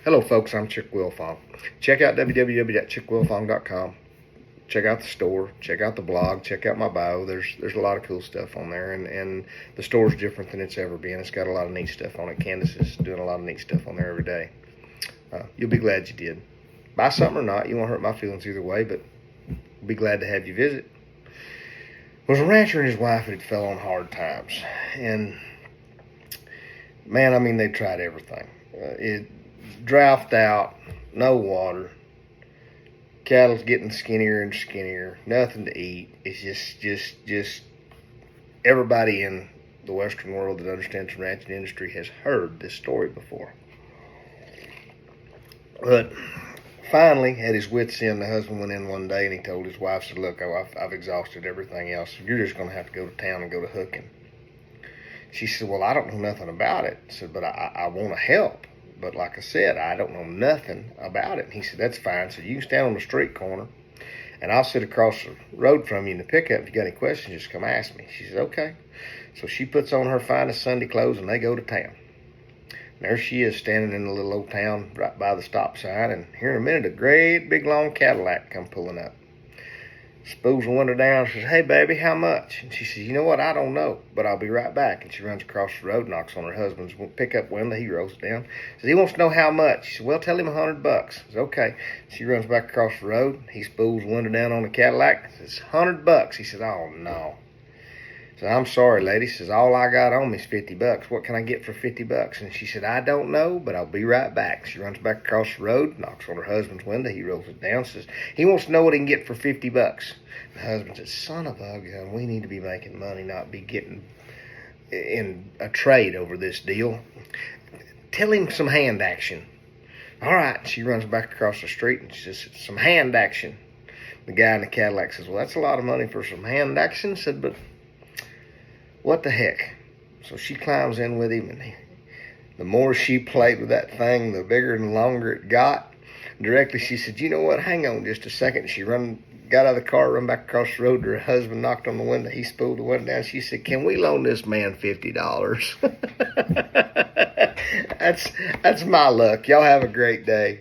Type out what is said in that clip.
Hello, folks. I'm Chick Wilfong. Check out www.chickwilfong.com. Check out the store. Check out the blog. Check out my bio. There's a lot of cool stuff on there, and the store's different than it's ever been. It's got a lot of neat stuff on it. Candace is doing a lot of neat stuff on there every day. You'll be glad you did. Buy something or not, you won't hurt my feelings either way, but I'll be glad to have you visit. There was a rancher and his wife that fell on hard times, and man, I mean, they tried everything. It drought out, no water, cattle's getting skinnier and skinnier, nothing to eat. It's just everybody in the Western world that understands the ranching industry has heard this story before. But finally, at his wit's end, the husband went in one day and he told his wife, said, "Look, I've exhausted everything else. You're just going to have to go to town and go to hooking." She said, "Well, I don't know nothing about it." I said, "But I want to help. But like I said, I don't know nothing about it." And he said, "That's fine." So you can stand on the street corner and I'll sit across the road from you in the pickup. If you got any questions, just come ask me. She said, "Okay." So she puts on her finest Sunday clothes and they go to town. And there she is standing in the little old town right by the stop sign. And here in a minute, a great big long Cadillac come pulling up. Spools the window down and says, "Hey, baby, how much?" And she says, "You know what? I don't know, but I'll be right back." And she runs across the road, knocks on her husband's pickup window. He rolls it down. Says, "He wants to know how much." She said, "Well, tell him $100. Says, "Okay." She runs back across the road. He spools the window down on the Cadillac. Says, $100. He said, "Oh, no." Said, "I'm sorry, lady." Says, "All I got on me is $50. What can I get for $50? And she said, "I don't know, but I'll be right back." She runs back across the road, knocks on her husband's window. He rolls it down, says, "He wants to know what he can get for $50. The husband says, "Son of a gun, we need to be making money, not be getting in a trade over this deal. Tell him some hand action." "All right." She runs back across the street and she says, "Some hand action." The guy in the Cadillac says, "Well, that's a lot of money for some hand action." Said, "But what the heck?" So she climbs in with him, and the more she played with that thing, the bigger and longer it got. Directly she said, "You know what? Hang on just a second." She got out of the car, run back across the road to her husband, knocked on the window. He spooled the window down. She said, "Can we loan this man $50? That's my luck. Y'all have a great day.